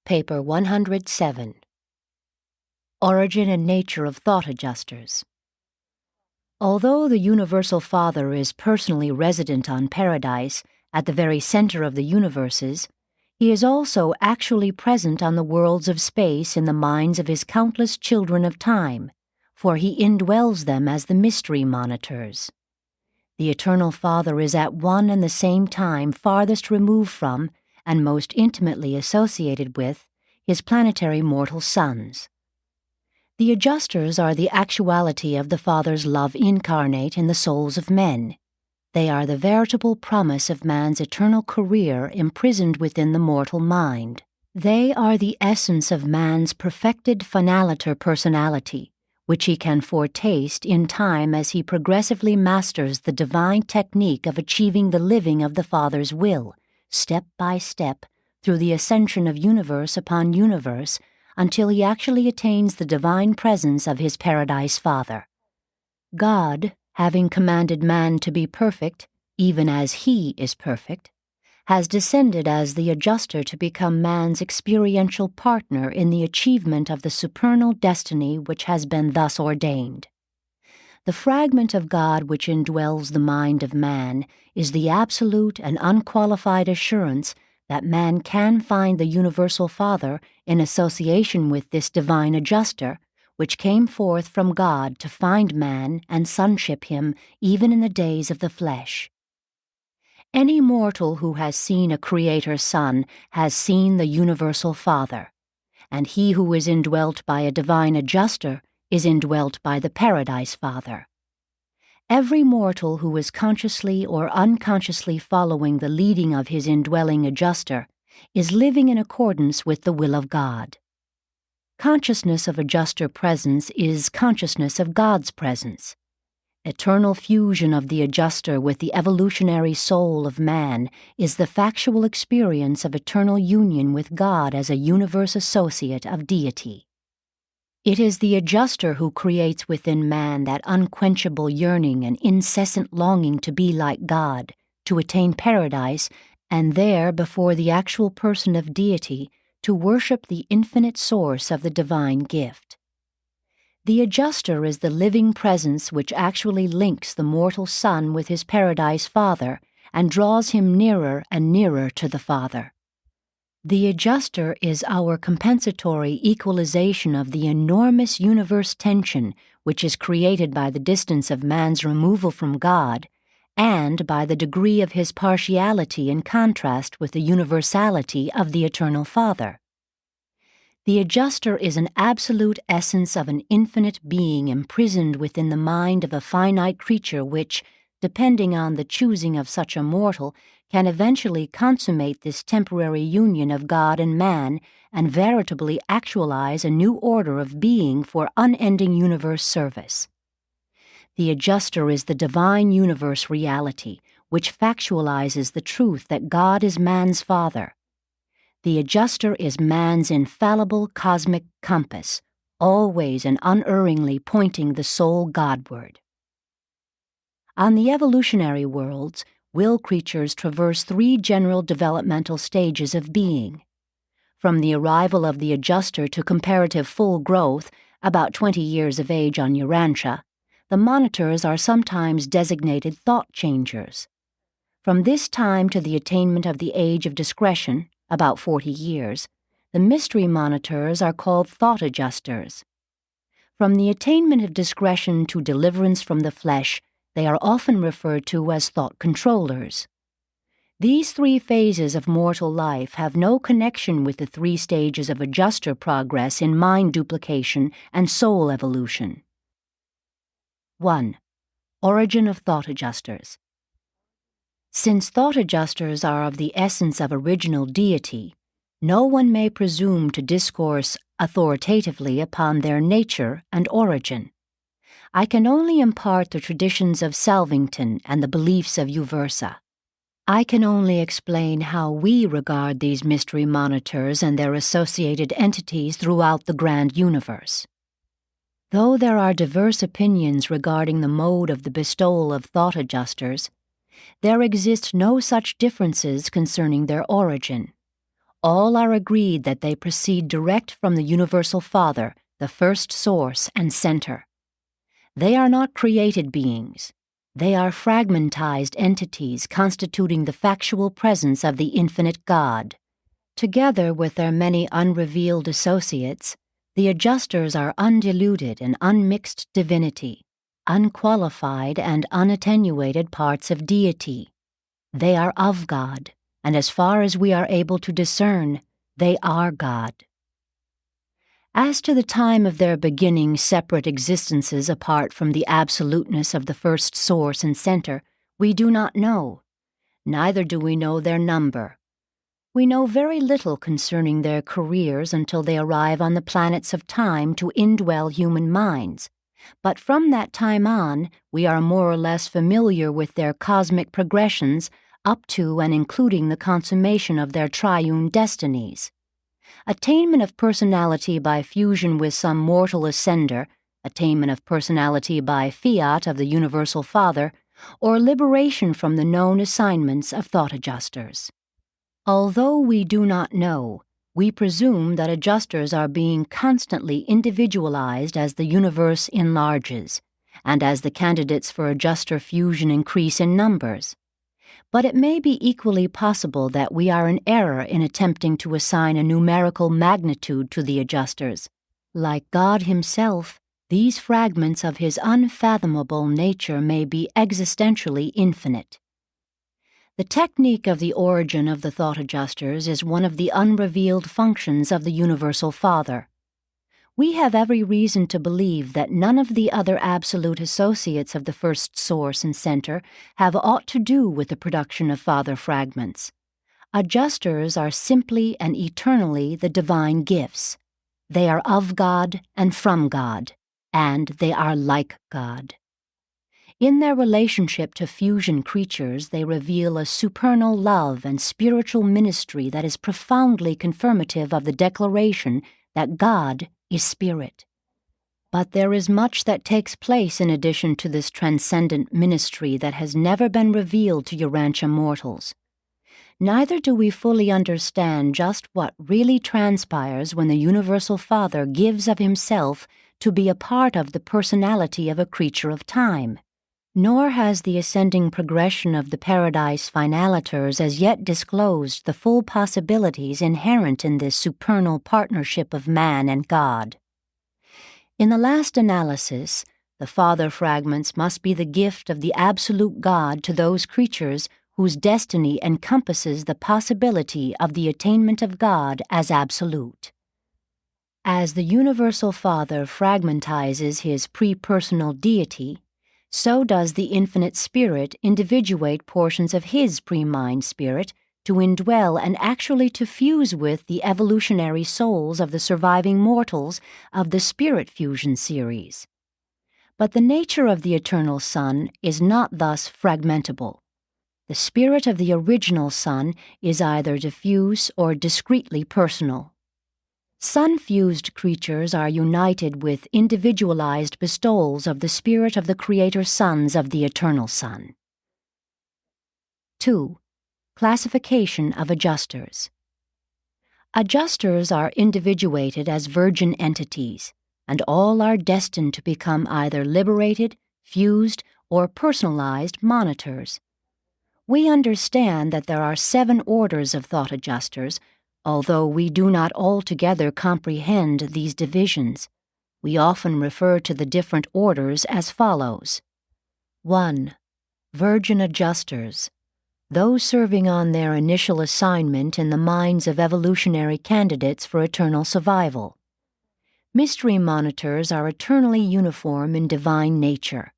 Paper 107. Origin and Nature of Thought Adjusters. Although the Universal Father is personally resident on Paradise, at the very center of the universes, he is also actually present on the worlds of space in the minds of his countless children of time, for he indwells them as the mystery monitors. The Eternal Father is at one and the same time farthest removed from, and most intimately associated with, his planetary mortal sons. The adjusters are the actuality of the Father's love incarnate in the souls of men. They are the veritable promise of man's eternal career imprisoned within the mortal mind. They are the essence of man's perfected finaliter personality, which he can foretaste in time as he progressively masters the divine technique of achieving the living of the Father's will, step by step, through the ascension of universe upon universe, until he actually attains the divine presence of his Paradise Father. God, having commanded man to be perfect, even as he is perfect, has descended as the adjuster to become man's experiential partner in the achievement of the supernal destiny which has been thus ordained. The fragment of God which indwells the mind of man is the absolute and unqualified assurance that man can find the Universal Father in association with this divine adjuster, which came forth from God to find man and sonship him even in the days of the flesh. Any mortal who has seen a Creator Son has seen the Universal Father, and he who is indwelt by a divine adjuster is indwelt by the Paradise Father. Every mortal who is consciously or unconsciously following the leading of his indwelling adjuster is living in accordance with the will of God. Consciousness of adjuster presence is consciousness of God's presence. Eternal fusion of the adjuster with the evolutionary soul of man is the factual experience of eternal union with God as a universe associate of deity. It is the adjuster who creates within man that unquenchable yearning and incessant longing to be like God, to attain paradise, and there, before the actual person of deity, to worship the infinite source of the divine gift. The adjuster is the living presence which actually links the mortal son with his Paradise Father and draws him nearer and nearer to the Father. The adjuster is our compensatory equalization of the enormous universe tension which is created by the distance of man's removal from God and by the degree of his partiality in contrast with the universality of the Eternal Father. The adjuster is an absolute essence of an infinite being imprisoned within the mind of a finite creature which, depending on the choosing of such a mortal, can eventually consummate this temporary union of God and man and veritably actualize a new order of being for unending universe service. The adjuster is the divine universe reality, which factualizes the truth that God is man's Father. The adjuster is man's infallible cosmic compass, always and unerringly pointing the soul Godward. On the evolutionary worlds, will creatures traverse three general developmental stages of being. From the arrival of the adjuster to comparative full growth, about 20 years of age on Urantia, the monitors are sometimes designated thought changers. From this time to the attainment of the age of discretion, about 40 years, the mystery monitors are called thought adjusters. From the attainment of discretion to deliverance from the flesh, they are often referred to as thought controllers. These three phases of mortal life have no connection with the three stages of adjuster progress in mind duplication and soul evolution. 1. Origin of thought adjusters. Since thought adjusters are of the essence of original deity, no one may presume to discourse authoritatively upon their nature and origin. I can only impart the traditions of Salvington and the beliefs of Uversa. I can only explain how we regard these mystery monitors and their associated entities throughout the grand universe. Though there are diverse opinions regarding the mode of the bestowal of thought adjusters, there exist no such differences concerning their origin. All are agreed that they proceed direct from the Universal Father, the first source and center. They are not created beings. They are fragmentized entities constituting the factual presence of the infinite God. Together with their many unrevealed associates, the adjusters are undiluted and unmixed divinity, unqualified and unattenuated parts of deity. They are of God, and as far as we are able to discern, they are God. As to the time of their beginning separate existences apart from the absoluteness of the first source and center, we do not know. Neither do we know their number. We know very little concerning their careers until they arrive on the planets of time to indwell human minds. But from that time on, we are more or less familiar with their cosmic progressions up to and including the consummation of their triune destinies. Attainment of personality by fusion with some mortal ascender, attainment of personality by fiat of the Universal Father, or liberation from the known assignments of thought adjusters. Although we do not know, we presume that adjusters are being constantly individualized as the universe enlarges, and as the candidates for adjuster fusion increase in numbers. But it may be equally possible that we are in error in attempting to assign a numerical magnitude to the adjusters. Like God Himself, these fragments of His unfathomable nature may be existentially infinite. The technique of the origin of the thought adjusters is one of the unrevealed functions of the Universal Father. We have every reason to believe that none of the other absolute associates of the first source and center have aught to do with the production of Father fragments. Adjusters are simply and eternally the divine gifts. They are of God and from God, and they are like God. In their relationship to fusion creatures, they reveal a supernal love and spiritual ministry that is profoundly confirmative of the declaration that God is spirit. But there is much that takes place in addition to this transcendent ministry that has never been revealed to Urantia mortals. Neither do we fully understand just what really transpires when the Universal Father gives of Himself to be a part of the personality of a creature of time. Nor has the ascending progression of the Paradise Finaliters as yet disclosed the full possibilities inherent in this supernal partnership of man and God. In the last analysis, the Father fragments must be the gift of the absolute God to those creatures whose destiny encompasses the possibility of the attainment of God as absolute. As the Universal Father fragmentizes His pre-personal deity, so does the Infinite Spirit individuate portions of His pre-mind spirit to indwell and actually to fuse with the evolutionary souls of the surviving mortals of the Spirit Fusion series. But the nature of the Eternal Son is not thus fragmentable. The spirit of the original Son is either diffuse or discretely personal. Sun-fused creatures are united with individualized bestowals of the spirit of the Creator Sons of the Eternal Son. 2. Classification of adjusters. Adjusters are individuated as virgin entities, and all are destined to become either liberated, fused, or personalized monitors. We understand that there are 7 orders of thought adjusters, although we do not altogether comprehend these divisions. We often refer to the different orders as follows. 1. Virgin adjusters. Those serving on their initial assignment in the minds of evolutionary candidates for eternal survival. Mystery monitors are eternally uniform in divine nature.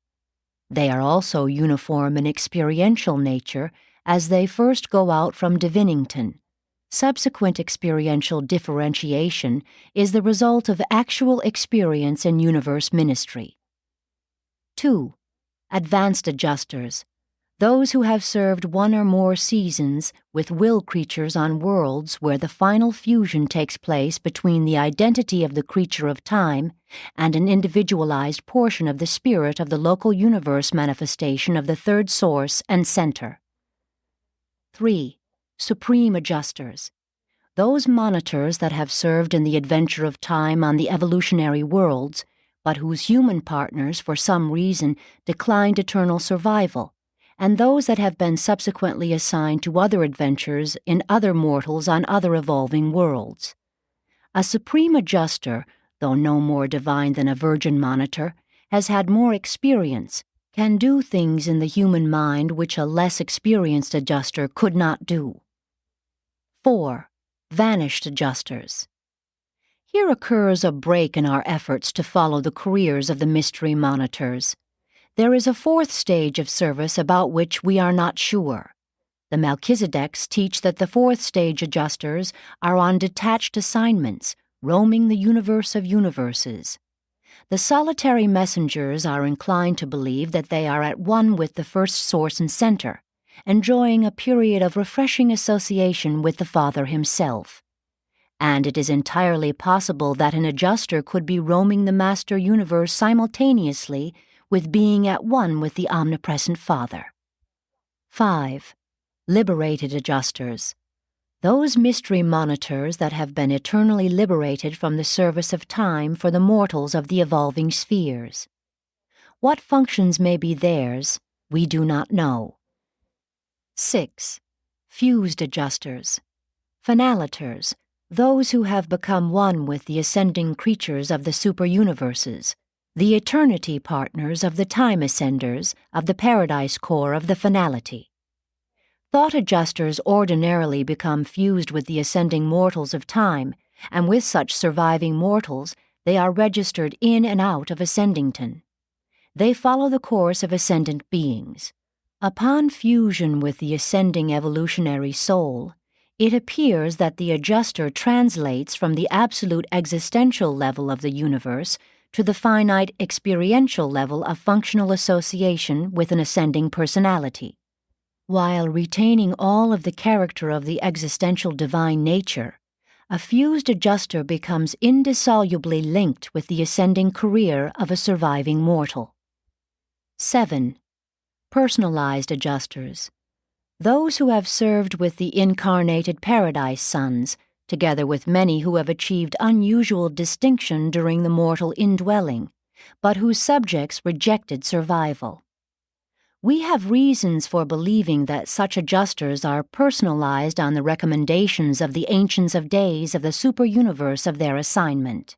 They are also uniform in experiential nature as they first go out from Divinington. Subsequent experiential differentiation is the result of actual experience in universe ministry. 2. Advanced adjusters. Those who have served 1 or more seasons with will creatures on worlds where the final fusion takes place between the identity of the creature of time and an individualized portion of the spirit of the local universe manifestation of the third source and center. 3. Supreme adjusters. those monitors that have served in the adventure of time on the evolutionary worlds, but whose human partners, for some reason, declined eternal survival, and those that have been subsequently assigned to other adventures in other mortals on other evolving worlds. A supreme adjuster, though no more divine than a virgin monitor, has had more experience, can do things in the human mind which a less experienced adjuster could not do. 4. Vanished adjusters. Here occurs a break in our efforts to follow the careers of the mystery monitors. There is a fourth stage of service about which we are not sure. The Melchizedeks teach that the fourth stage adjusters are on detached assignments, roaming the universe of universes. The solitary messengers are inclined to believe that they are at one with the first source and center, enjoying a period of refreshing association with the Father himself. And it is entirely possible that an adjuster could be roaming the master universe simultaneously with being at one with the omnipresent Father. 5. Liberated adjusters. Those mystery monitors that have been eternally liberated from the service of time for the mortals of the evolving spheres. What functions may be theirs, we do not know. 6. Fused adjusters. Finaliters, those who have become one with the ascending creatures of the superuniverses, the eternity partners of the time ascenders of the paradise core of the finality. Thought adjusters ordinarily become fused with the ascending mortals of time, and with such surviving mortals, they are registered in and out of Ascendington. They follow the course of ascendant beings. Upon fusion with the ascending evolutionary soul, it appears that the adjuster translates from the absolute existential level of the universe to the finite experiential level of functional association with an ascending personality. While retaining all of the character of the existential divine nature, a fused adjuster becomes indissolubly linked with the ascending career of a surviving mortal. 7. Personalized adjusters. Those who have served with the incarnated paradise sons, together with many who have achieved unusual distinction during the mortal indwelling, but whose subjects rejected survival. We have reasons for believing that such adjusters are personalized on the recommendations of the Ancients of Days of the superuniverse of their assignment.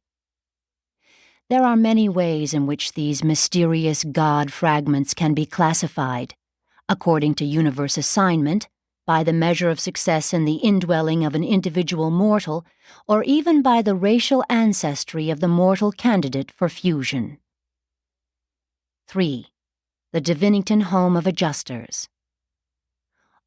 There are many ways in which these mysterious God fragments can be classified, according to universe assignment, by the measure of success in the indwelling of an individual mortal, or even by the racial ancestry of the mortal candidate for fusion. 3. The Divinington Home of Adjusters.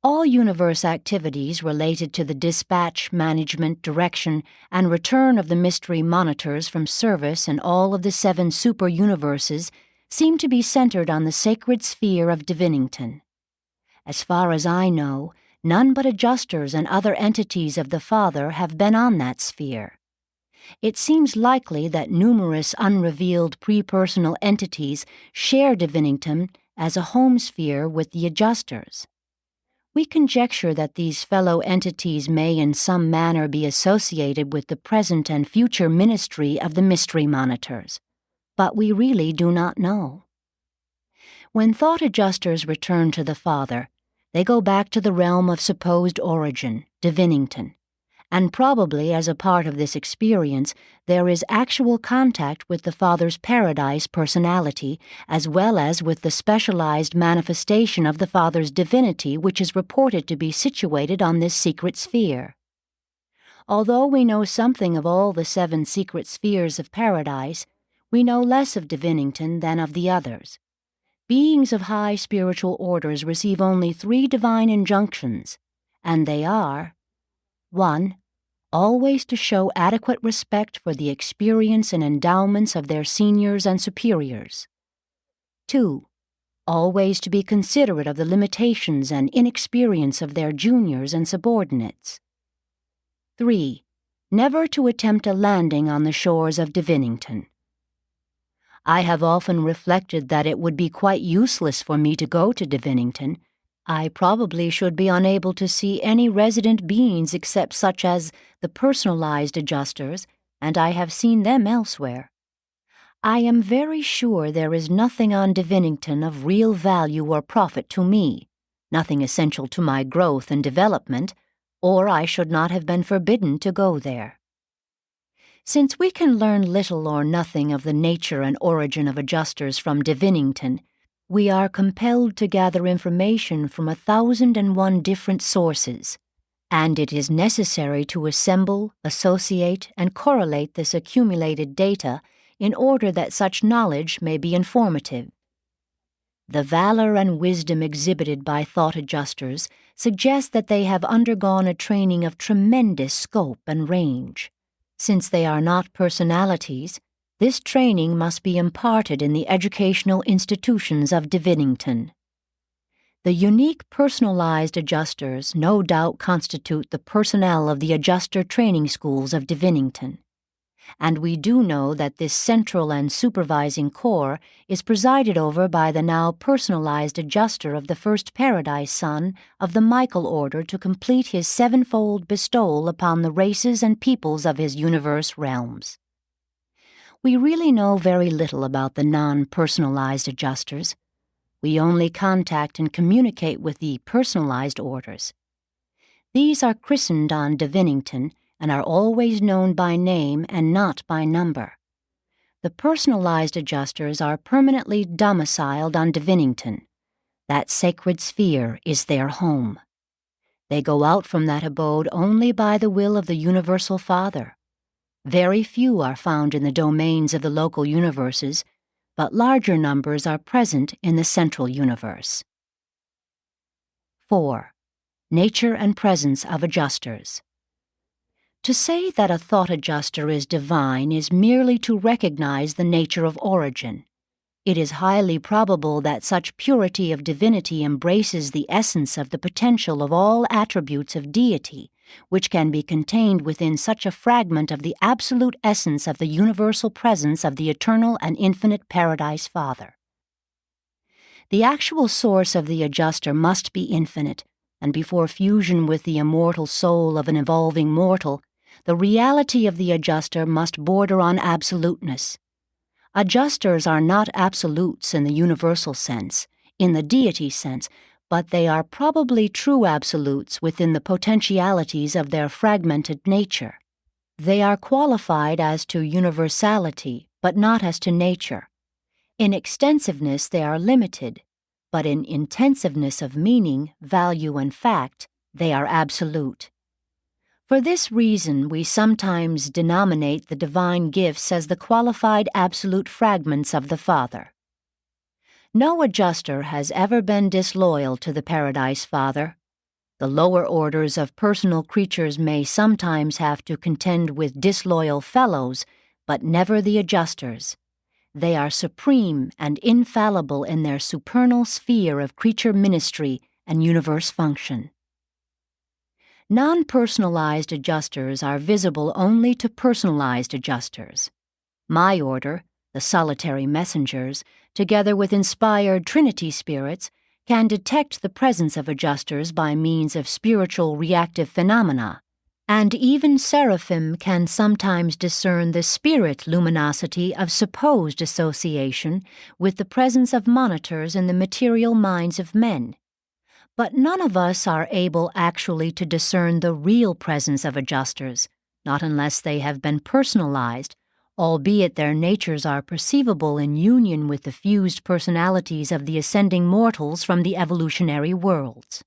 All universe activities related to the dispatch, management, direction, and return of the mystery monitors from service in all of the 7 super-universes seem to be centered on the sacred sphere of Divinington. As far as I know, none but adjusters and other entities of the Father have been on that sphere. It seems likely that numerous unrevealed pre-personal entities share Divinington as a home sphere with the adjusters. We conjecture that these fellow entities may in some manner be associated with the present and future ministry of the mystery monitors, but we really do not know. When thought adjusters return to the Father, they go back to the realm of supposed origin, Divinington, and probably as a part of this experience there is actual contact with the Father's paradise personality as well as with the specialized manifestation of the Father's divinity which is reported to be situated on this secret sphere. Although we know something of all the 7 secret spheres of paradise, we know less of Divinington than of the others. Beings of high spiritual orders receive only 3 divine injunctions, and they are: 1. Always to show adequate respect for the experience and endowments of their seniors and superiors. 2. Always to be considerate of the limitations and inexperience of their juniors and subordinates. 3. Never to attempt a landing on the shores of Divinington. I have often reflected that it would be quite useless for me to go to Divinington. I probably should be unable to see any resident beings except such as the personalized adjusters, and I have seen them elsewhere. I am very sure there is nothing on Divinington of real value or profit to me, nothing essential to my growth and development, or I should not have been forbidden to go there. Since we can learn little or nothing of the nature and origin of adjusters from Divinington, we are compelled to gather information from 1,001 different sources, and it is necessary to assemble, associate, and correlate this accumulated data in order that such knowledge may be informative. The valor and wisdom exhibited by thought adjusters suggest that they have undergone a training of tremendous scope and range. Since they are not personalities, this training must be imparted in the educational institutions of Divinington. The unique personalized adjusters no doubt constitute the personnel of the adjuster training schools of Divinington, and we do know that this central and supervising corps is presided over by the now personalized adjuster of the first Paradise Son of the Michael Order to complete his sevenfold bestowal upon the races and peoples of his universe realms. We really know very little about the non-personalized adjusters. We only contact and communicate with the personalized orders. These are christened on Divinington and are always known by name and not by number. The personalized adjusters are permanently domiciled on Divinington. That sacred sphere is their home. They go out from that abode only by the will of the Universal Father. Very few are found in the domains of the local universes, but larger numbers are present in the central universe. 4. Nature and presence of adjusters. To say that a thought adjuster is divine is merely to recognize the nature of origin. It is highly probable that such purity of divinity embraces the essence of the potential of all attributes of deity, which can be contained within such a fragment of the absolute essence of the universal presence of the eternal and infinite Paradise Father. The actual source of the adjuster must be infinite, and before fusion with the immortal soul of an evolving mortal, the reality of the adjuster must border on absoluteness. Adjusters are not absolutes in the universal sense, in the deity sense, but they are probably true absolutes within the potentialities of their fragmented nature. They are qualified as to universality, but not as to nature. In extensiveness they are limited, but in intensiveness of meaning, value, and fact, they are absolute. For this reason, we sometimes denominate the divine gifts as the qualified absolute fragments of the Father. No adjuster has ever been disloyal to the Paradise Father. The lower orders of personal creatures may sometimes have to contend with disloyal fellows, but never the adjusters. They are supreme and infallible in their supernal sphere of creature ministry and universe function. Non-personalized adjusters are visible only to personalized adjusters. My order, the solitary messengers, together with inspired Trinity spirits, can detect the presence of adjusters by means of spiritual reactive phenomena, and even seraphim can sometimes discern the spirit luminosity of supposed association with the presence of monitors in the material minds of men. But none of us are able actually to discern the real presence of adjusters, not unless they have been personalized, albeit their natures are perceivable in union with the fused personalities of the ascending mortals from the evolutionary worlds.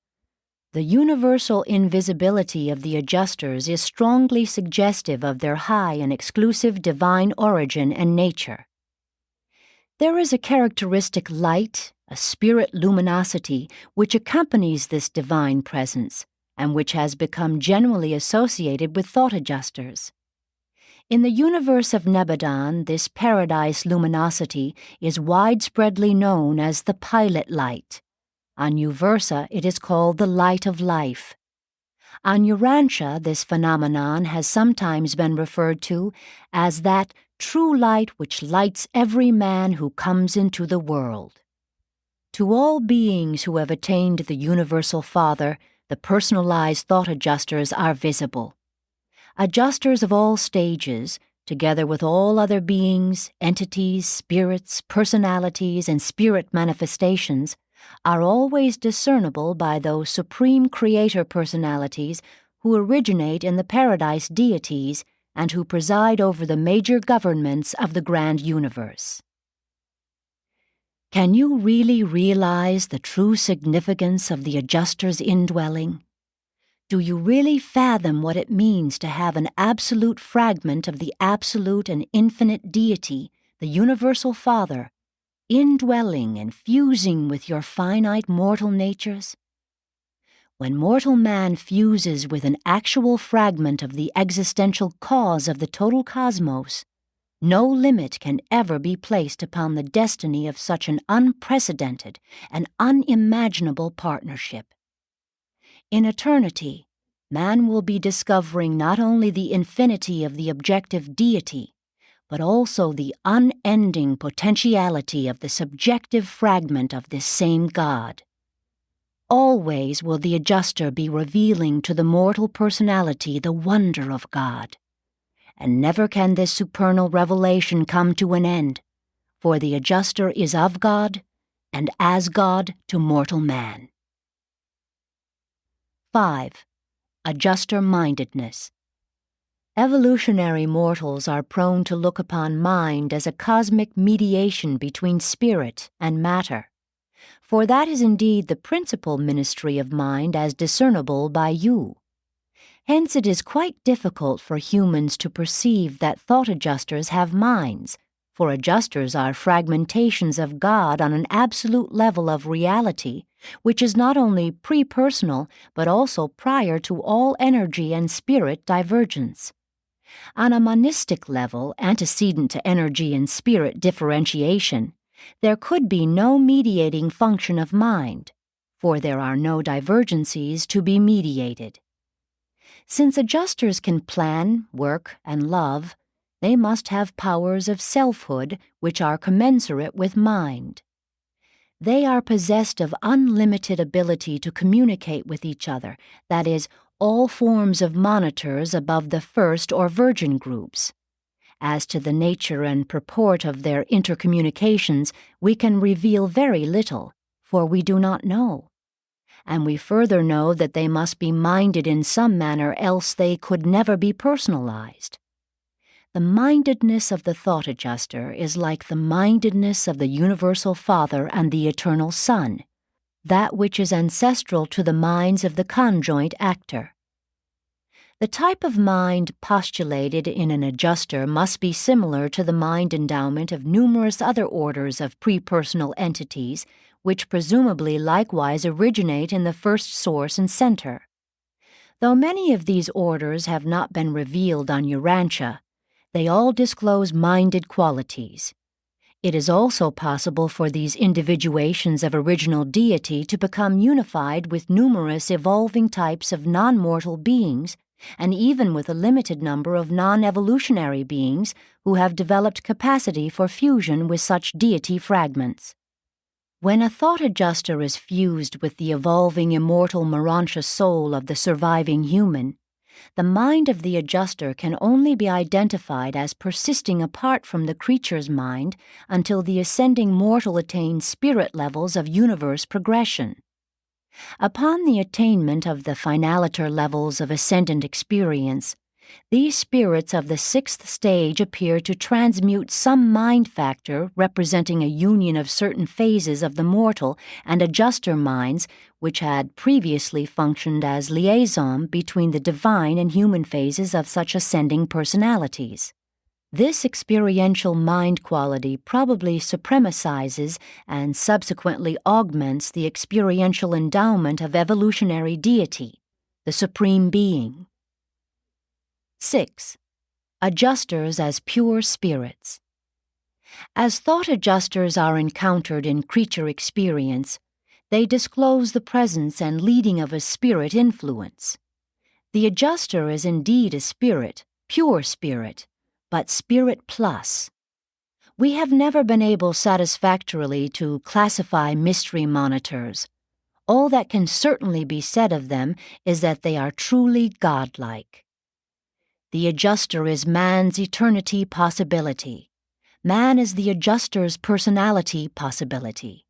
The universal invisibility of the adjusters is strongly suggestive of their high and exclusive divine origin and nature. There is a characteristic light, a spirit luminosity, which accompanies this divine presence, and which has become generally associated with thought adjusters. In the universe of Nebadon, this paradise luminosity is widespreadly known as the pilot light. On Uversa, it is called the light of life. On Urantia, this phenomenon has sometimes been referred to as that true light which lights every man who comes into the world. To all beings who have attained the Universal Father, the personalized thought adjusters are visible. Adjusters of all stages, together with all other beings, entities, spirits, personalities, and spirit manifestations, are always discernible by those supreme creator personalities who originate in the paradise deities and who preside over the major governments of the grand universe. Can you really realize the true significance of the adjuster's indwelling? Do you really fathom what it means to have an absolute fragment of the absolute and infinite deity, the universal Father, indwelling and fusing with your finite mortal natures? When mortal man fuses with an actual fragment of the existential cause of the total cosmos, no limit can ever be placed upon the destiny of such an unprecedented and unimaginable partnership. In eternity, man will be discovering not only the infinity of the objective deity, but also the unending potentiality of the subjective fragment of this same God. Always will the adjuster be revealing to the mortal personality the wonder of God. And never can this supernal revelation come to an end, for the adjuster is of God, and as God to mortal man. 5. Adjuster-mindedness. Evolutionary mortals are prone to look upon mind as a cosmic mediation between spirit and matter, for that is indeed the principal ministry of mind as discernible by you. Hence it is quite difficult for humans to perceive that thought adjusters have minds, for adjusters are fragmentations of God on an absolute level of reality, which is not only pre-personal but also prior to all energy and spirit divergence. On a monistic level antecedent to energy and spirit differentiation, there could be no mediating function of mind, for there are no divergencies to be mediated. Since adjusters can plan, work, and love, they must have powers of selfhood which are commensurate with mind. They are possessed of unlimited ability to communicate with each other, that is, all forms of monitors above the first or virgin groups. As to the nature and purport of their intercommunications, we can reveal very little, for we do not know. And we further know that they must be minded in some manner, else they could never be personalized. The mindedness of the thought adjuster is like the mindedness of the universal Father and the eternal Son, that which is ancestral to the minds of the conjoint actor. The type of mind postulated in an adjuster must be similar to the mind endowment of numerous other orders of pre-personal entities, which presumably likewise originate in the first source and center. Though many of these orders have not been revealed on Urantia, they all disclose minded qualities. It is also possible for these individuations of original deity to become unified with numerous evolving types of non-mortal beings, and even with a limited number of non-evolutionary beings who have developed capacity for fusion with such deity fragments. When a thought adjuster is fused with the evolving immortal Urantia soul of the surviving human, the mind of the adjuster can only be identified as persisting apart from the creature's mind until the ascending mortal attains spirit levels of universe progression. Upon the attainment of the finaliter levels of ascendant experience, these spirits of the sixth stage appear to transmute some mind factor representing a union of certain phases of the mortal and adjuster minds which had previously functioned as liaison between the divine and human phases of such ascending personalities. This experiential mind quality probably supremacizes and subsequently augments the experiential endowment of evolutionary deity, the Supreme Being. 6. Adjusters as pure spirits. As thought adjusters are encountered in creature experience, they disclose the presence and leading of a spirit influence. The adjuster is indeed a spirit, pure spirit, but spirit plus. We have never been able satisfactorily to classify mystery monitors. All that can certainly be said of them is that they are truly godlike. The adjuster is man's eternity possibility. Man is the adjuster's personality possibility.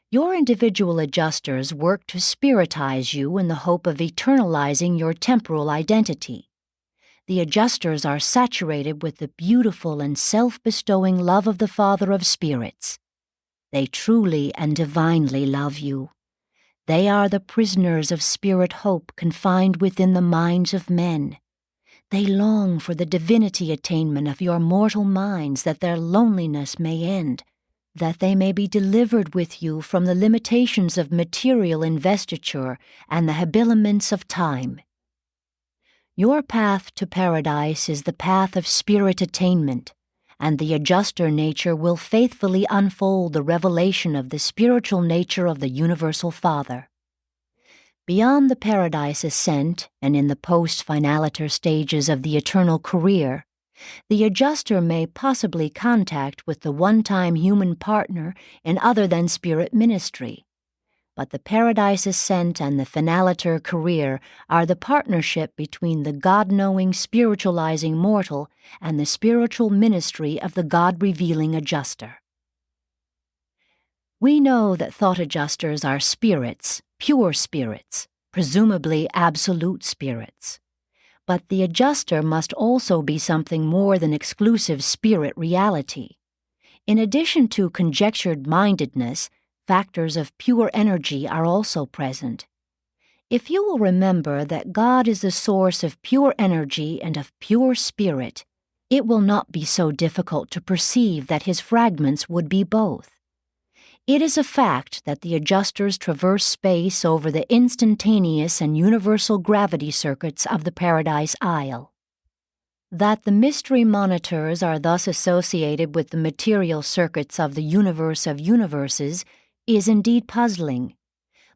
Your individual adjusters work to spiritize you in the hope of eternalizing your temporal identity. The adjusters are saturated with the beautiful and self-bestowing love of the Father of Spirits. They truly and divinely love you. They are the prisoners of spirit hope confined within the minds of men. They long for the divinity attainment of your mortal minds, that their loneliness may end, that they may be delivered with you from the limitations of material investiture and the habiliments of time. Your path to paradise is the path of spirit attainment, and the adjuster nature will faithfully unfold the revelation of the spiritual nature of the Universal Father. Beyond the paradise ascent and in the post-finaliter stages of the eternal career, the adjuster may possibly contact with the one-time human partner in other than spirit ministry. But the paradise ascent and the finaliter career are the partnership between the God-knowing spiritualizing mortal and the spiritual ministry of the God-revealing adjuster. We know that thought adjusters are spirits, pure spirits, presumably absolute spirits. But the adjuster must also be something more than exclusive spirit reality. In addition to conjectured mindedness, factors of pure energy are also present. If you will remember that God is the source of pure energy and of pure spirit, it will not be so difficult to perceive that his fragments would be both. It is a fact that the adjusters traverse space over the instantaneous and universal gravity circuits of the Paradise Isle. That the mystery monitors are thus associated with the material circuits of the universe of universes is indeed puzzling,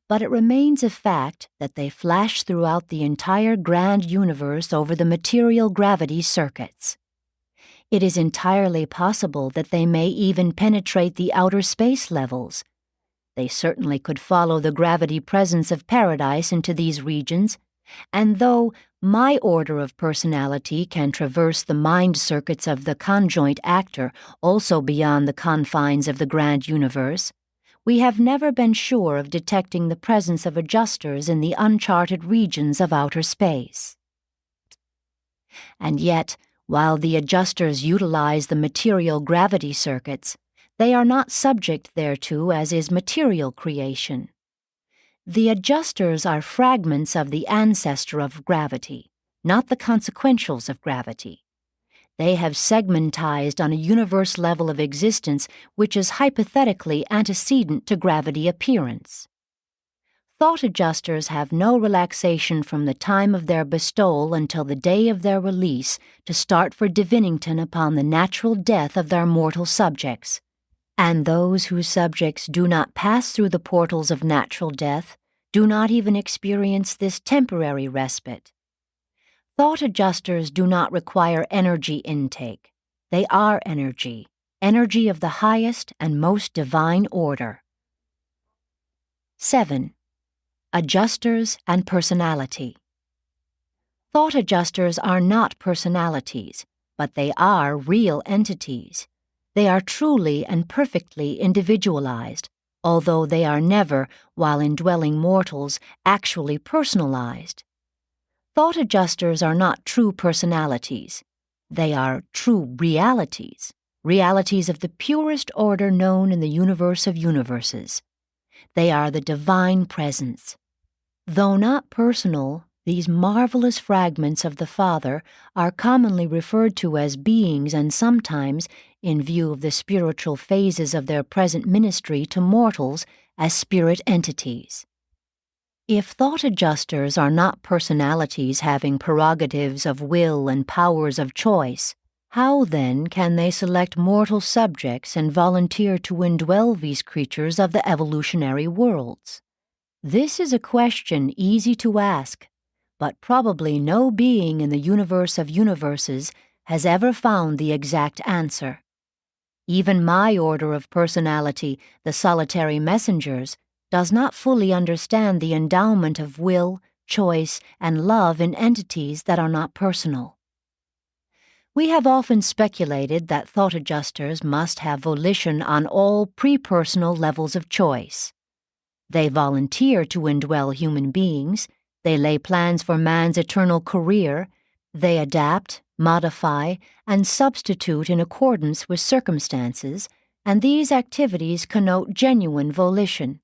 but it remains a fact that they flash throughout the entire grand universe over the material gravity circuits. It is entirely possible that they may even penetrate the outer space levels. They certainly could follow the gravity presence of paradise into these regions, and though my order of personality can traverse the mind circuits of the conjoint actor also beyond the confines of the grand universe, we have never been sure of detecting the presence of adjusters in the uncharted regions of outer space. And yet, while the adjusters utilize the material gravity circuits, they are not subject thereto as is material creation. The adjusters are fragments of the ancestor of gravity, not the consequentials of gravity. They have segmentized on a universe level of existence which is hypothetically antecedent to gravity appearance. Thought adjusters have no relaxation from the time of their bestowal until the day of their release to start for Divinington upon the natural death of their mortal subjects. And those whose subjects do not pass through the portals of natural death do not even experience this temporary respite. Thought adjusters do not require energy intake. They are energy, energy of the highest and most divine order. 7. Adjusters and personality. Thought adjusters are not personalities, but they are real entities. They are truly and perfectly individualized, although they are never, while indwelling mortals, actually personalized. Thought adjusters are not true personalities. They are true realities, realities of the purest order known in the universe of universes. They are the divine presence. Though not personal, these marvelous fragments of the Father are commonly referred to as beings and sometimes, in view of the spiritual phases of their present ministry to mortals, as spirit entities. If thought adjusters are not personalities having prerogatives of will and powers of choice, how then can they select mortal subjects and volunteer to indwell these creatures of the evolutionary worlds? This is a question easy to ask, but probably no being in the universe of universes has ever found the exact answer. Even my order of personality, the solitary messengers, does not fully understand the endowment of will, choice, and love in entities that are not personal. We have often speculated that thought adjusters must have volition on all pre-personal levels of choice. They volunteer to indwell human beings, they lay plans for man's eternal career, they adapt, modify, and substitute in accordance with circumstances, and these activities connote genuine volition.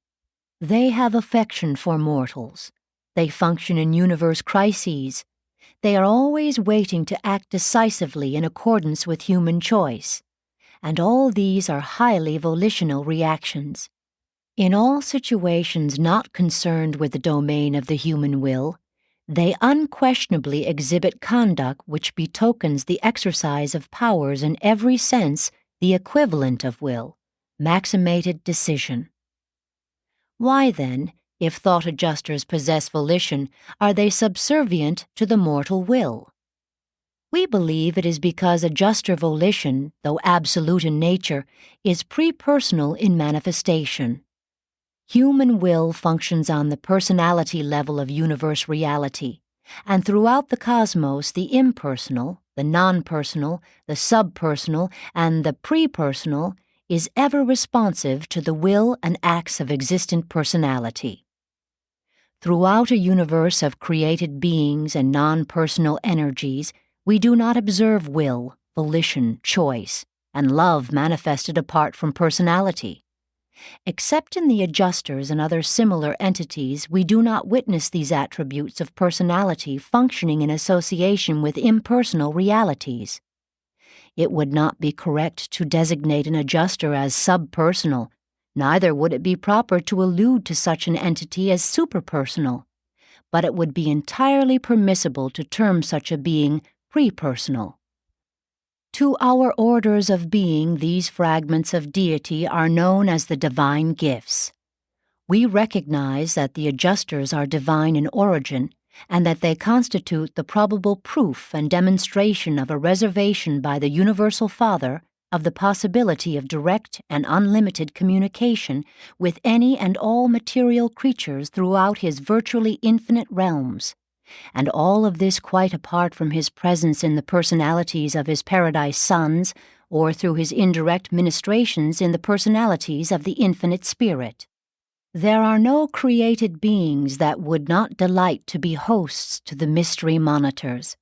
They have affection for mortals. They function in universe crises. They are always waiting to act decisively in accordance with human choice. And all these are highly volitional reactions. In all situations not concerned with the domain of the human will, they unquestionably exhibit conduct which betokens the exercise of powers in every sense the equivalent of will, maximated decision. Why, then, if thought adjusters possess volition, are they subservient to the mortal will? We believe it is because adjuster volition, though absolute in nature, is pre-personal in manifestation. Human will functions on the personality level of universe reality, and throughout the cosmos the impersonal, the non-personal, the subpersonal, and the pre-personal is ever responsive to the will and acts of existent personality. Throughout a universe of created beings and non-personal energies, we do not observe will, volition, choice, and love manifested apart from personality. Except in the adjusters and other similar entities, we do not witness these attributes of personality functioning in association with impersonal realities. It would not be correct to designate an adjuster as subpersonal, neither would it be proper to allude to such an entity as superpersonal, but it would be entirely permissible to term such a being prepersonal. To our orders of being, these fragments of deity are known as the divine gifts. We recognize that the adjusters are divine in origin, and that they constitute the probable proof and demonstration of a reservation by the Universal Father of the possibility of direct and unlimited communication with any and all material creatures throughout his virtually infinite realms, and all of this quite apart from his presence in the personalities of his paradise sons, or through his indirect ministrations in the personalities of the infinite Spirit. There are no created beings that would not delight to be hosts to the mystery monitors,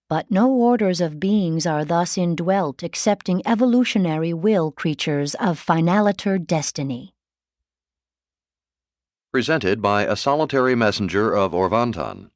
but no orders of beings are thus indwelt excepting evolutionary will creatures of finaliter destiny. Presented by a solitary messenger of Orvantan.